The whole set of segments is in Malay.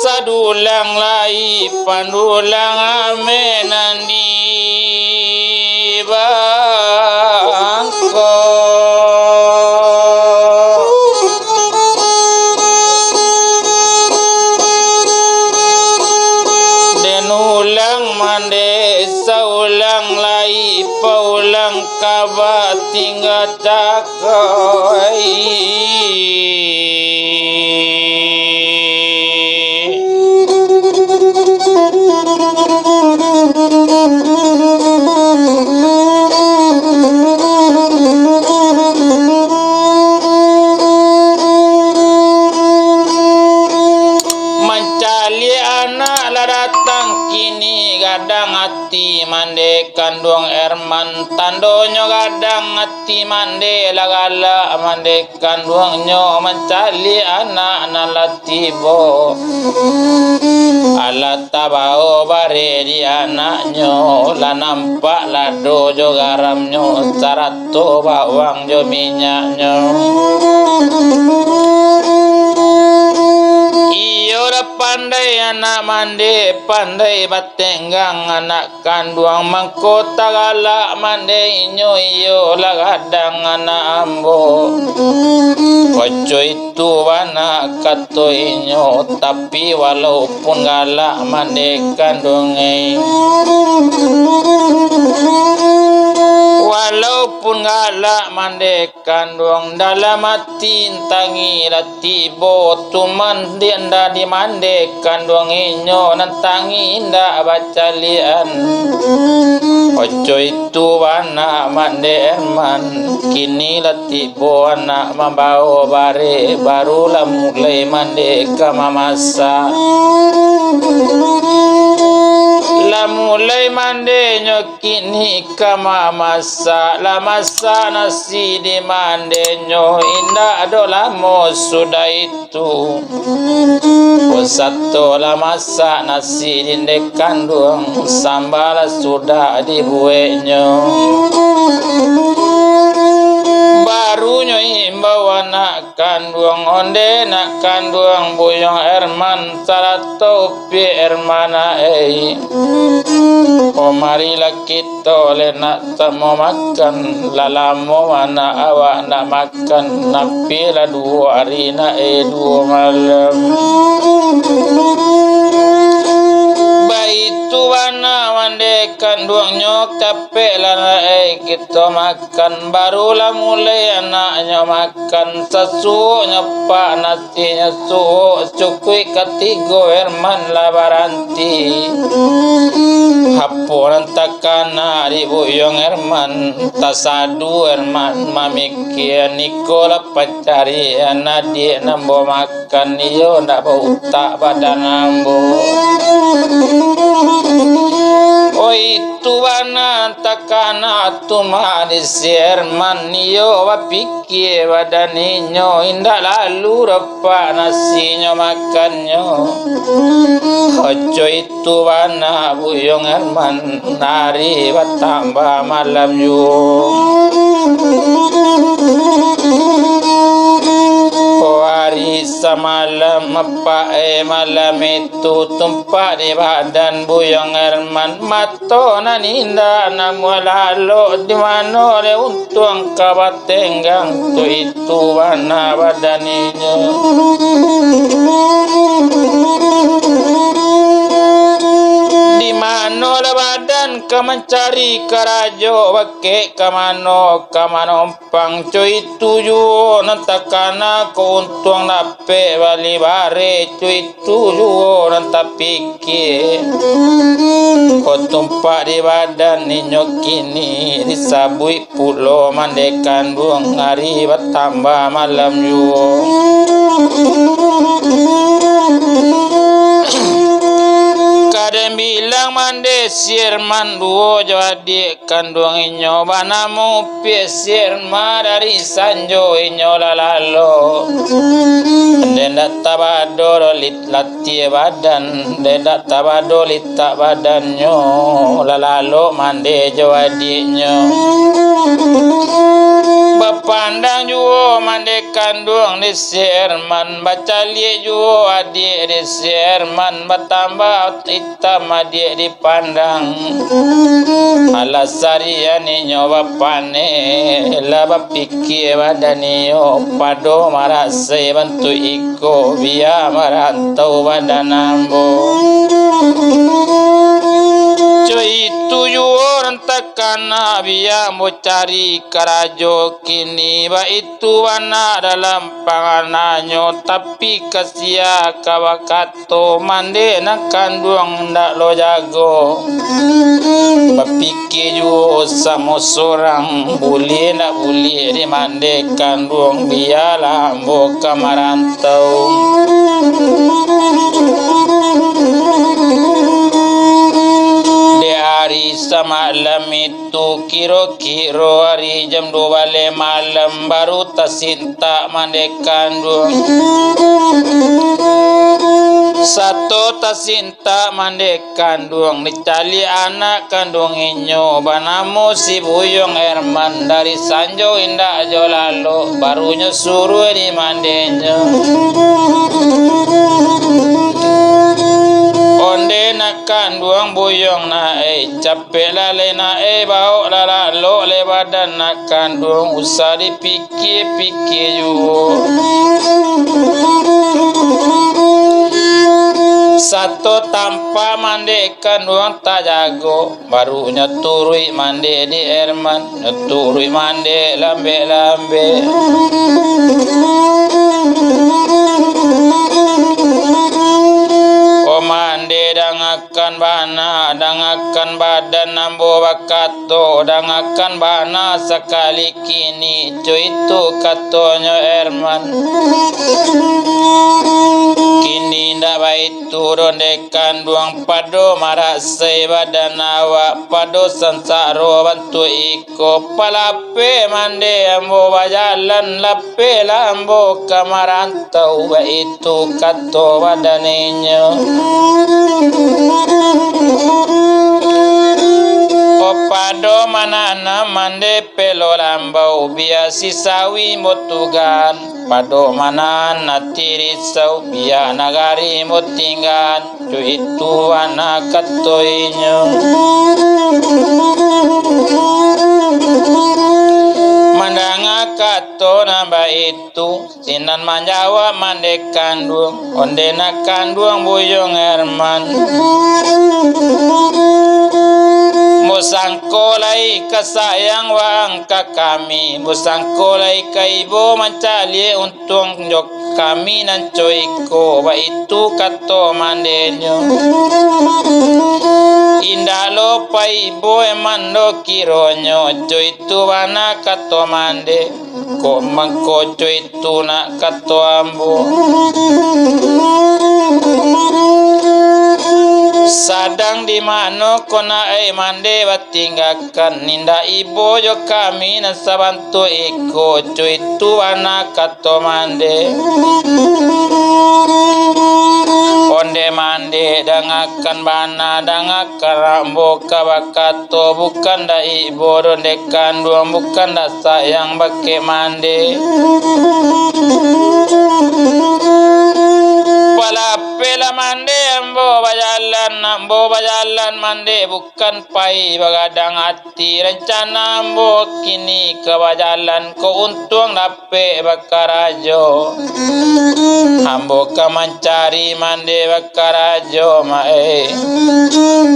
sadulang lai pandulang amenandi bangko denulang mande saulang lai paulang kabat tinggal cakoi gadang hati mande kandung Erman tandonyo gadang hati mande lagala mande kandungnya mencari anak nalatibo alat tabao bare di anaknya la nampak lado jo garamnya carato bawang jo minyaknya pandai anak mande pandai batenggang anak kandung mangkota galak mande inyo iyo lagadang anak ambo koco itu anak kato inyo tapi walaupun galak mande kandunge walaupun galak mande kandung dalam hati tangi latibo tuman dianda di mande kandung inyo nantangi indah baca lian ojo itu anak mande Erman kini latibo anak membawa bare barulah mulai mande kama masa la mulai mande nyokini kama masa la masa nasi di mande nyo indah dolamo sudah itu satu la masa nasi di kandung sambal sudah dibuatnya barunya imbau anak kandung onde nak kandung buyong Erman salah topi Ermana marilah kita le nak temu makan lalamo anak awak nak makan napilah 2 hari nak 2 malam itu wana mande kandungnya capek lah kita makan barulah mulai anaknya makan sesuknya pak nasinya cukui ketigo Erman lah baranti hapuran takana di buyong Erman tasadu Erman mamikia Nikola pacari anak dia nambo makan iyo ndak bau tak badan nambo oh itu wana takana tumadis Erman iyo wapikir badaninyo indah lalu repa nasinya makannya ojo itu wana buyong Erman nari bertambah malam hari semalam apa malam itu tumpak di badan buyong Erman mato naninda namwalalo di mana le untung kabat tenggang tu itu warna badaninya di mana le badan ka mencari karajo wake kamano pang cuy tuju nantakana ko untung nape bali bare cuy tuju nanta pikir ko tumpak di badan ninyo kini disabui pulo mandekan buang hari bertambah malam kadang bilang mande Erman duo jadi kandung inyo banamu Erman dari sanjo inyo lalalo dendak tabado lit lati badan dendak tabado lit tak badannya lalalo mande jawadinya Bapandang juo mande kandung di Sherman, baca liek juo adik di Sherman, bertambah hitam adik dipandang. Alasariani nyoba pane, laba pikir badaniyo, pado marasai bantu iko, biar merantau badanambo. Cuy tujuh orang takana biar mau cari karajo kini ba itu wana dalam pangananyo tapi kasia kawakato mande nak kandung ndak lo jago bapikir ju samo sorang boleh nak boleh di mande kandung biar lambo kamarantau. Hari semalam itu kiro-kiro hari jam 2 malam baru tersinta mande kandung. Satu tersinta mande kandung dicali anak kandung inyo banamu si Buyung Herman dari Sanjo Indah jo lalu barunya suruh di mandenya. Onde nak kandung buyung na capek lale na bau lala lo le badan nak kandung usah dipikir-pikir juga. Satu tanpa mande kandung tak jago barunya turui mande di Herman turui mande lambe-lambe. Mande dangakan bana dangakan badan nambo bakato dangakan bana sekali kini cuy itu katonyo Herman kini ndak baik turun dekan duang pado marasai badan awak pado sensaro bantu iko palape mande ambo bajalan lape lambo kamarantau baik itu kato badannya. Opado manana mande pelo lambau biasi sawi motugan pado manana tirisau biar nagari motingan tu itu anak katoinyo. Mandanga kato namba itu sinan manjawa mande kandung onde nak kandung Buyung Herman. Musangkolai kasayang wang kami musangkolai kaibo mencari untung jok kami nan coiko ba itu kato mandenyo. Indalo paibo emando kironyo coy itu wana kato mande ko mangko coy itu nak kato ambo. Sadang di mano kona mande batinggakan ninda ibo jo kami nasabantu iko cuy itu anak kato mande. Onde mande dangakan bana dangakan rambo kabakato bukan da ibo donde kandung bukan da sayang bake mande. Pala mande ambo bajalan mande bukan pai bagadang hati rencana ambo kini ke bajalan ko untung dape bakarajo ambo ka mencari mande bakarajo mae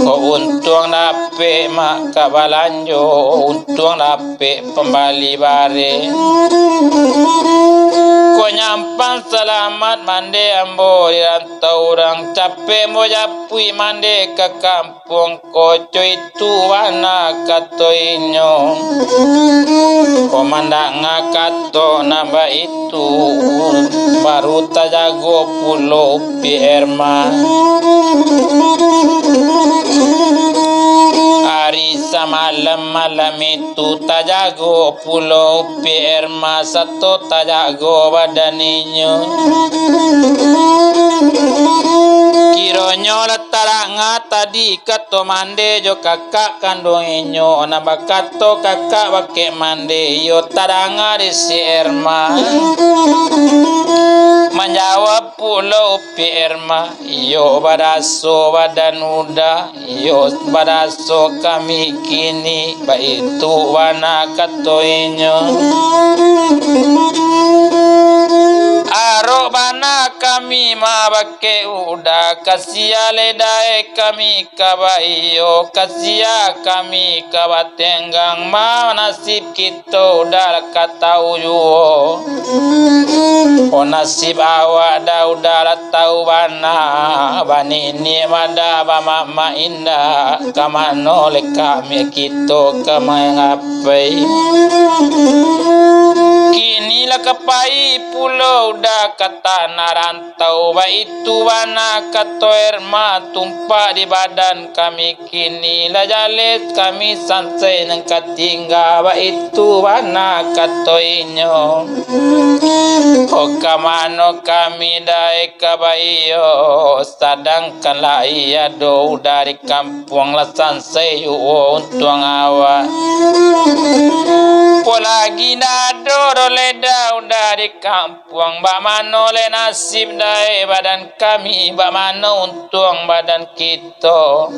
ko untung dape mak ka balanjo untung dape pembali bare ko nyampan selamat mande ambo di rantau orang capek mo japui mande ke kampung ko cuy itu wana kato inyo komandang ngakato namba itu baru tajago pulau Herman. Hari semalam itu tajago pulau Herman satu tajago badaninya. Kiro Donyo lataranga tadi kato mande jo kakak kandung inyo na bakato kakak bake mande yo taranga di si Erma menjawab pulau pi Erma yo badaso badan uda yo badaso kami kini baitu wana kato inyo aro bana kami mabake uda kasia ledai kami kabayo kasia kami kabatenggang ma nasib kita udah katau juo o nasib awak dah udah tahu bana bani ni mada bama indah kamano le kami kita kamai ngapai kini lah kepai pulau dah kata narantau ba itu wana kato Erma tumpak di badan kami kini lah jalet kami sansai nang katingga ba itu wana kato inyo o kamano kami dai kabayo sadangkan lah iya do dari kampung lah sansai yu untung awak polagi nado leda udah di kampung bak mano le nasib dai badan kami bak mano untung badan kita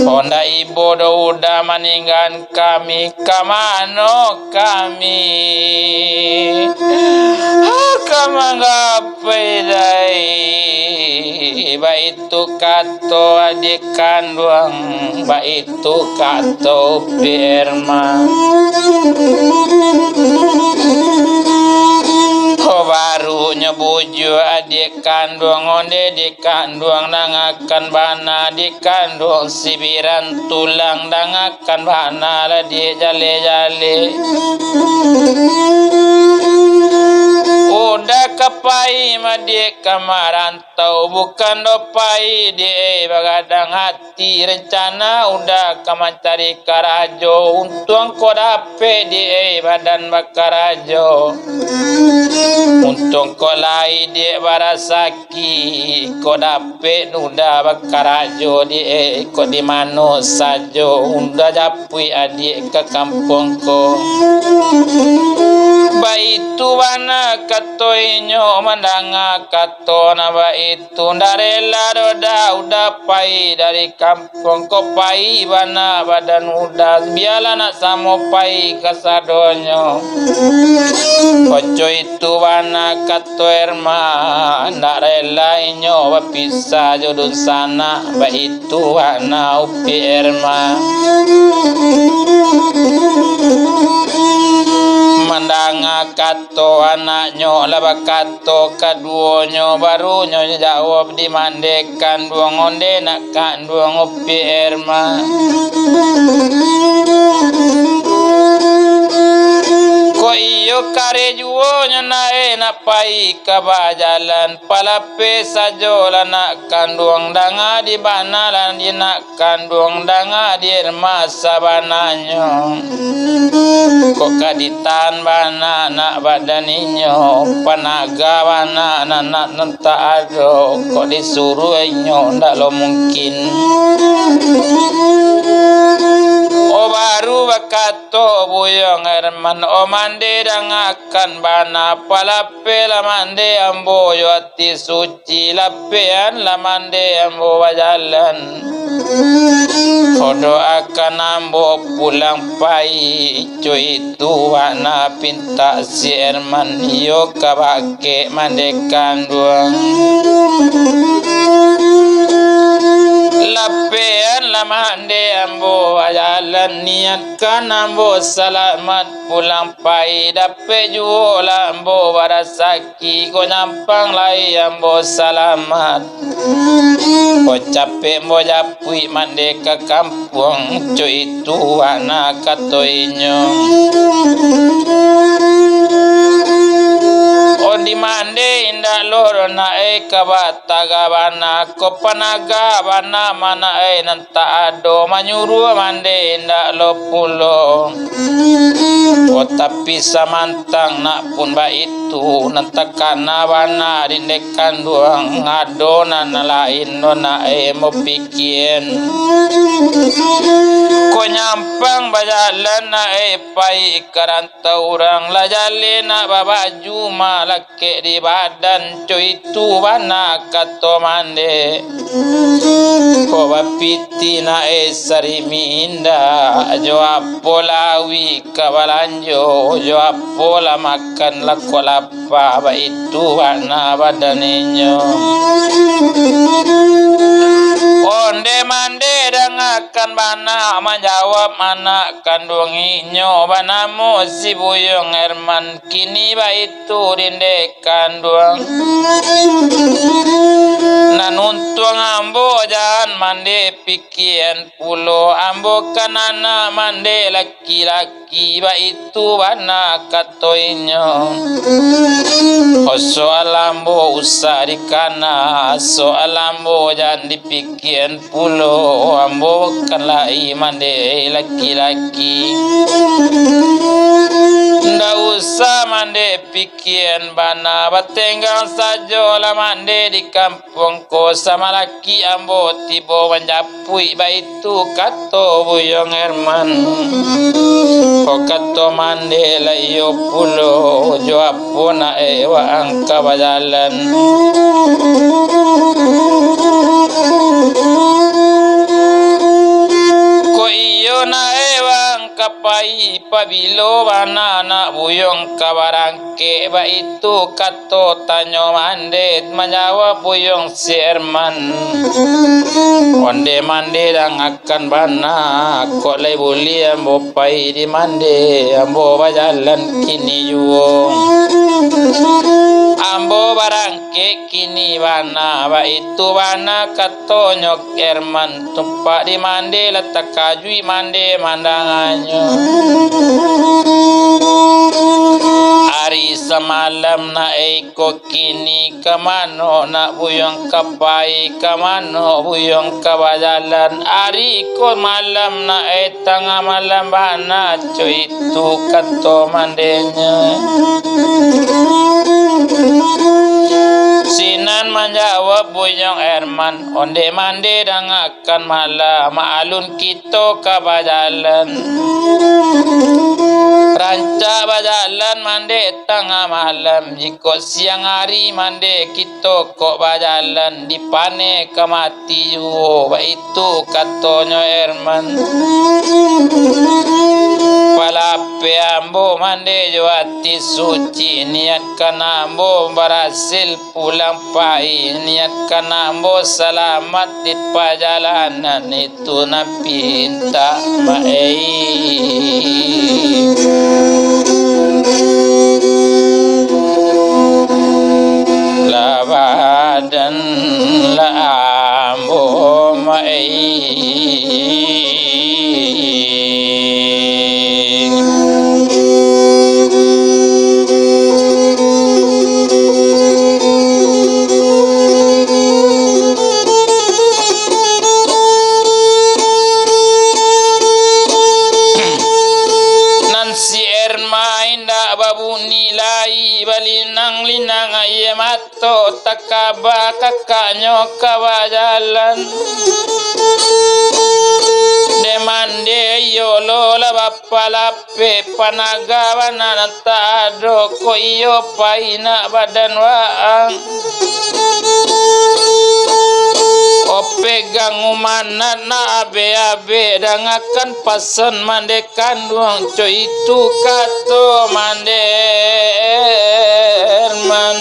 honda ibu do udah meninggal kami kamano kami kamanggapai dai ba itu kato adik kandung ba itu kato Erma baru nyebuju adik kandung onde di kandung nangakan bana di kandung sibiran tulang nangakan bana lah di jale-jale udah kepai madik kamarantau bukan dopai di bagadang hati rencana udah kamantari karajo untung kau dape di badan bakarajo untung kau lai di barasaki kau dape udah bakarajo di kau di mano sajo udah japui adik ke kampung ko baitu wana kato inyo mandanga kato na baitu ndarela doda udah pai dari kampung ko pai bana badan udah biala nak samo pai kasadonyo ojo itu wana kato Erma ndarela inyo bapisa jodun sana baitu wana upi Erma mandanga kato anaknya laba kato kaduonyo barunyo jawab dimandekan duang onde nak kanduang upi Erma ko iyo kare juonyo nae napai kabajalan palape sajola nak kanduang danga di banalan di nak kanduang danga di Erma sabananyo kok kaditan bana nak badaninyo panaga bana nak nenta ado kok disuruh inyo ndak lo mungkin o baru bakato buyong Erman o mande dangakan bana palape la mande ambo yo ati suci lapean la mande ambo bajalan Kodo akan ambo pulang pai cuy tua na pinta si Erman yo kabake mandekan duang lapean la mande ambo ajalan niatkan ambo selamat pulang pai dape juola ambo barasaki ko nyampang lai ambo selamat ko capek mo japui mande ke kampung cuy tua na katoinyo di mande indak loro na kabata gabana ko panaga bana mana nanta ado manyuru mande indak lo pulo o tapi samantang nak pun ba itu itu nantakana wana rindekan duang ngadona nalain nona mo pikien ko nyampang bajalan na pai karanta urang lajalena babaju malake di badan cuy itu wana kato mande ko bapiti na sarimi inda jo apolawi kabalanjo jo apola makan lakolapa ba itu wana badanenyo onde mande dangakan bana menjawab anak kandunginyo bana mo si Buyong Herman kini ba itu rindekan duang nanuntuang ambo jangan mande pikian pulo ambo kanana mande laki-laki ba itu bana katoinyo soal ambo usah dikana soal ambo jangan dipikian pulo ambo kan lai mande laki-laki ndak usah mande pikian bana batenggang saja lah mande di kampung ko sama laki ambo tibo menjapui ba itu kato Buyong Herman ko kato mande layo pulo jo apona wa angka bajalan ko iyo na ewang kapai pabilo banana Buyong kabarangke ba itu kato tanyo mande menjawab Buyong si Herman onde mande dang akan bana kok lay buli ambo pai di mande ambo bajalan kini juong ambo barangke kini bana ba itu bana kato nyok Herman tumpak di mande letak kajui mande mandangannya hari semalam na eko kini kamano nak Buyong kapai kamano Buyong kabajalan hari ko malam na tengah malam bana cuy itu kato mandenya sinan menjawab Buyong Herman onde mande dangakan malam maalun kita kabajalan rancak bajalan mande tengah malam jika siang hari mande kita kok bajalan dipane kemati juo ba itu katonyo Herman palape ambo mande jo hati suci niatkan ambo berhasil pulang pai niatkan ambo selamat di perjalanan itu napinta labadan la ambo linang aye mato takaba kakanyo kabajalan demande yolo la bapalape panaga banana tado ko iyo paina badan waang pegang umana na abe dangakan pasan mande kandung coy itu kato mande Herman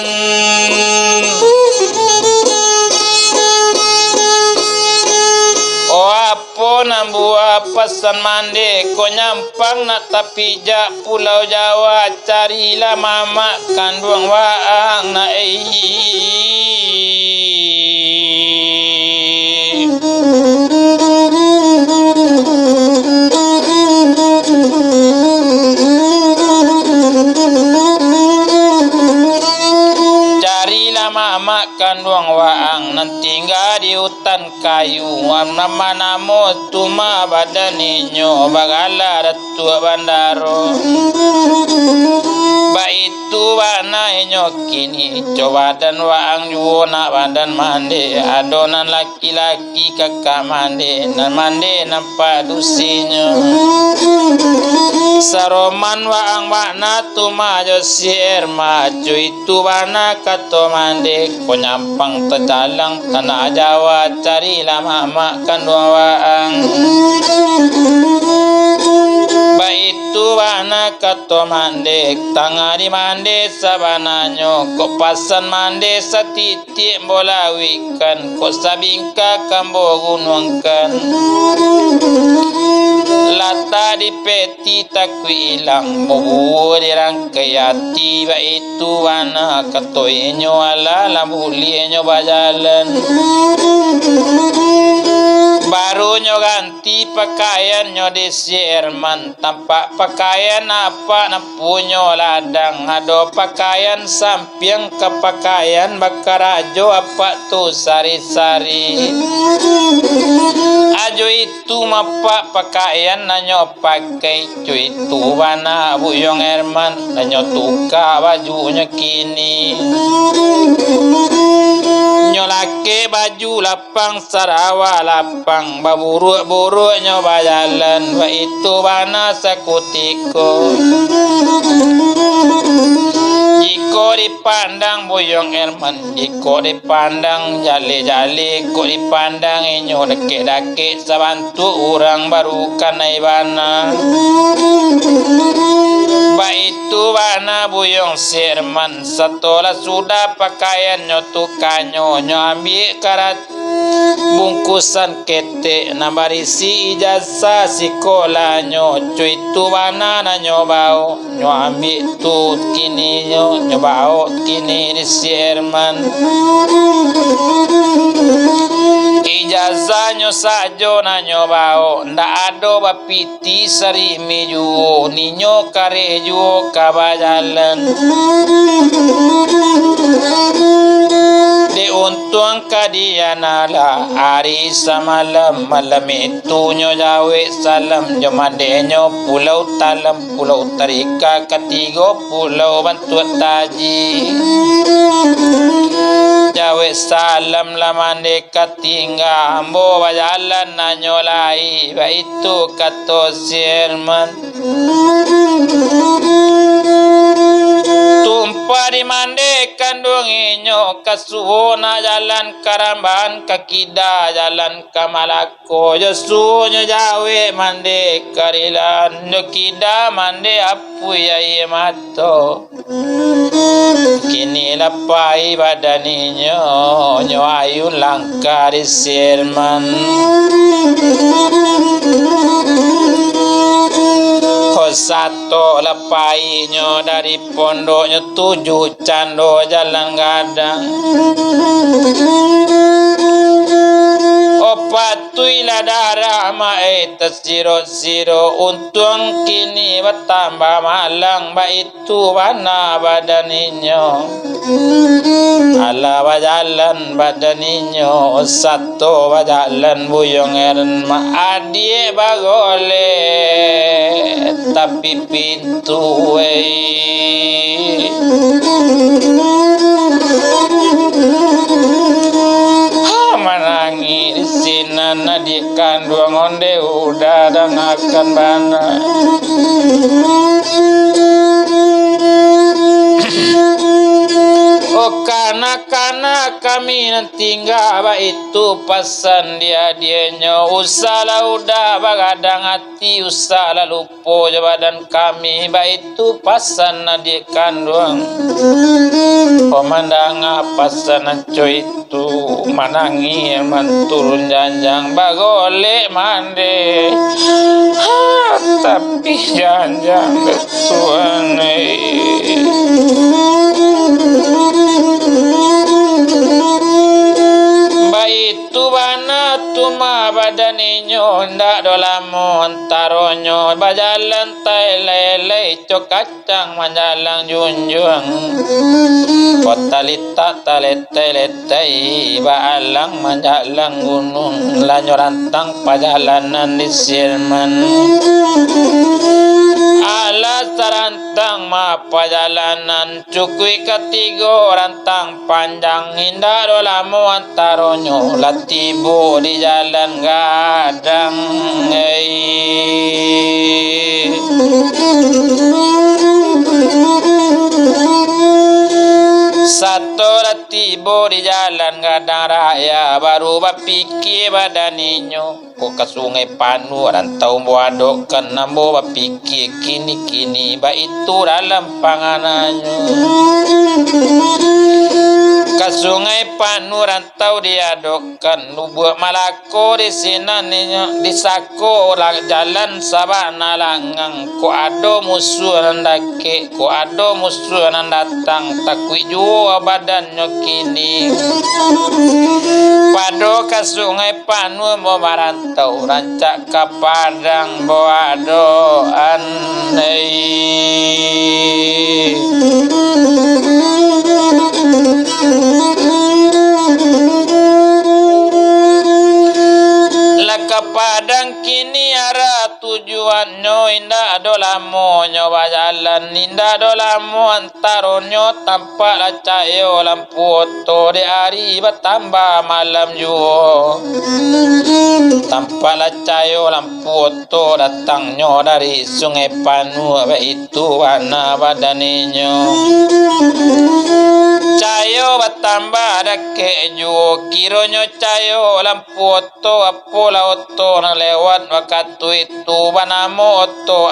o apo nambua pasan mande ko nyampang na tapi ja pulau Jawa carilah mama kandung waang na carilah mama kandung waang nanti tinggal di hutan kayu nama namo tuma badaninyo bagala datua bandaro Baitu wana nyokini coba dan waang juona badan mande adonan laki-laki kakak mande nan mande nampak dusinya saroman waang makna tu majo sier maju itu wana kato mande ko nyampang tercalang tanah Jawa cari lama makan dua waang Baitu wana kato mande tangga di mande sabananyo ko pasan mande satitik bola wikan ko sabingka kambo gunungkan lata di peti takwi ilang mobu dirangkai hati baitu wana kato inyo ala lambuli inyo bajalan baru nyo ganti pakaian nyo desi Herman tampak pakaian apa napunyo ladang ado pakaian sampiang ke pakaian bakarajo apa tu sari-sari ajo itu mapa pakaian nanyo pakai cuy itu wana buyong Herman nanyo tuka bajunya kini nyolake baju lapang sarawa lapang baburuk-buruk nyoba jalan wa itu bana sakutiko jiko dipandang buyong Herman jiko dipandang jale-jale kok dipandang inyo dake-dake sabantu orang baru kanai bana baitu bana buyong Herman setelah sudah pakaian nyotukanyo nyo ambil karat bungkusan ketek na barisi ijazah sekolahnya cuy tu bana na nyobao nyo ambil tu kini nyobao kini di si Herman ijazahnya sajo na nyobao ndak ado bapiti sari meju ninyo kareju kabajalan di untung kadiana la hari semalam malam itu nyo jawe salam jomadenyo pulau talam pulau tarika ketiga pulau bantuan taji jawe salam lamande katingga ambo bajalan nanyo lai baitu kato Herman tumpah di mande kandung inyo kasuhona jalan karamban kakida jalan kamalako josunya jawe mande karilan nyokida mande apu ya mato kini lapai badaninyo nyo ayu langkari Herman satu lepainya dari pondoknya 7 cando jalan gadang opat tuila darah mae tersiro-siro untung kini bertambah malang baitu wana badaninyo ala bajalan badaninyo satu bajalan buyong Herman adik bagole tapi pintu menangis sinan adik kandung onde udah dan akan bana oh kanak-kanak kami nanti tinggal itu pasan dia-dianya usahlah udah bagadang hati usahlah lupa badan kami itu pasan adik kandung pemandang pasan cuy itu manangi turun janjang bagolek mande tapi janjang betuan baitu bana tuma badaninyo ndak dolamun taronyo bajalan tai lele cokacang manjalang junjung kotalita talete-lete baalang manjalang gunung lanyo rantang pajalanan di Herman Alas rantang perjalanan cukui ketiga rantang panjang indah dolamu antaronyo latibo di jalan gadang Satu tiba di jalan gadang raya baru bapikir badaninyo kok ke sungai Panu rantau buadok kena bawa pikir kini-kini ba itu dalam panganannya ke sungai Panu rantau diadokkan buat malako di sinaninya disako jalan sabana langang ko ado musuh nandake ko ado musuh nandatang takui juo badannya kini pado ke sungai Panu mau marantau rancak ke Padang boadoan ke Padang kini arah tujuannya indah dolamo nyoba jalan indah dolamo antaronyo tampak lacayo lampu oto di hari bertambah malam juo tampak lacayo lampu oto datangnya dari sungai Panu itu warna badannya cayo bertambah dake juo kironyo cayo lampu oto apola oto na lewat waktu itu banamo oto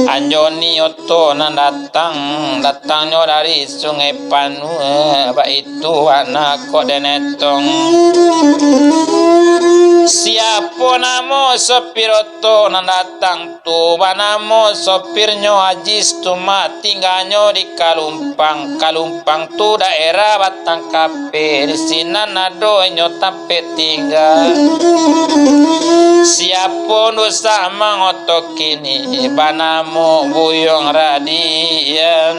Anjoni oto na datangnya dari sungai Panu itu anak kok denetong siapa namo sopir oto na datang tu banamo sopirnya Ajis tu tinggalnya di Kalumpang tu daerah Batang Kape di sini nado nyo tampe tinggal siapa nu sama oto kini banamo buyong radian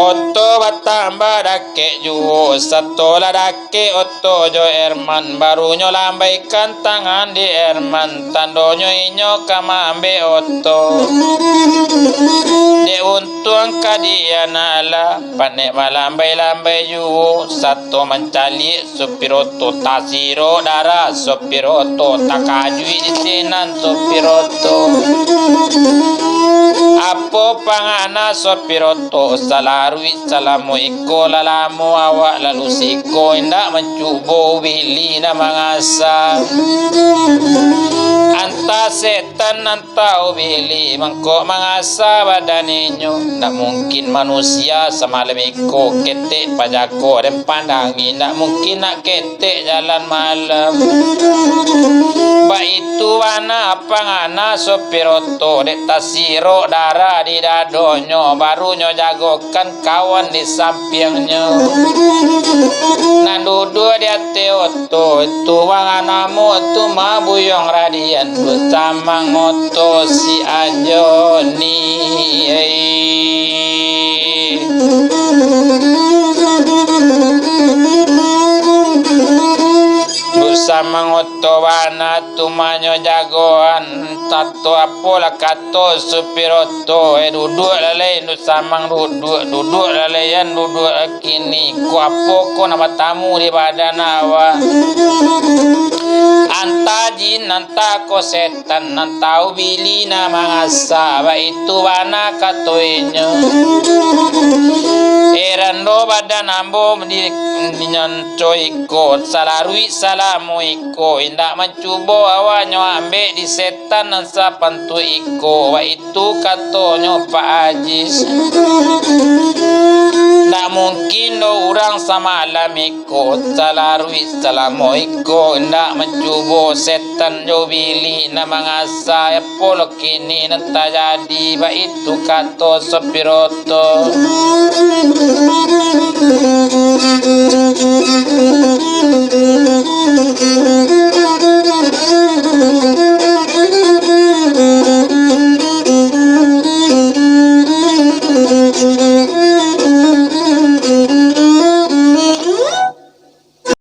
oto batambah dake juo satu ladake oto jo Herman barunya lambaikan tangan di Herman tandonyo inyo kamambe oto de untung kadian ala panek malambai-lambai juo satu mencali sopir oto tasiro darah sopir oto takajui di sinan sopir oto apo pangana sopir oto salarui salamu iko lalamu awak lalu siko indak mencubo wili na mangasa anta setan anta wili mangko mangasa badaninyo ndak mungkin manusia semalam iko ketek pajako dan pandangi ndak mungkin nak ketek jalan malam ba itu wana pangana sopir oto dek tasiro darah di dadonyo barunya jagokan kawan di sampingnya nan duduk di ate oto itu wanganamu tu mabuyong radian bersama moto si Anjoni bersama ngoto wana tumanyo jagoan tato apola kato supiroto duduk lalai nu samang duduk lalayan duduk kini ku apo ko nama tamu di badan awa anta jin anta ko setan anta ubili na mangasa ba itu wana katoenyo erando badan ambo di nyanco iko salarui salamu iko indak mencubo awanyo ambe di setan dan sapantu iko wa itu katonyo Pak Ajis ndak mungkin do orang sama alam iko salarui salamu iko ndak mencubo setan jo bili na mangasa ya polo kini nanta jadi ba itu kato sopiroto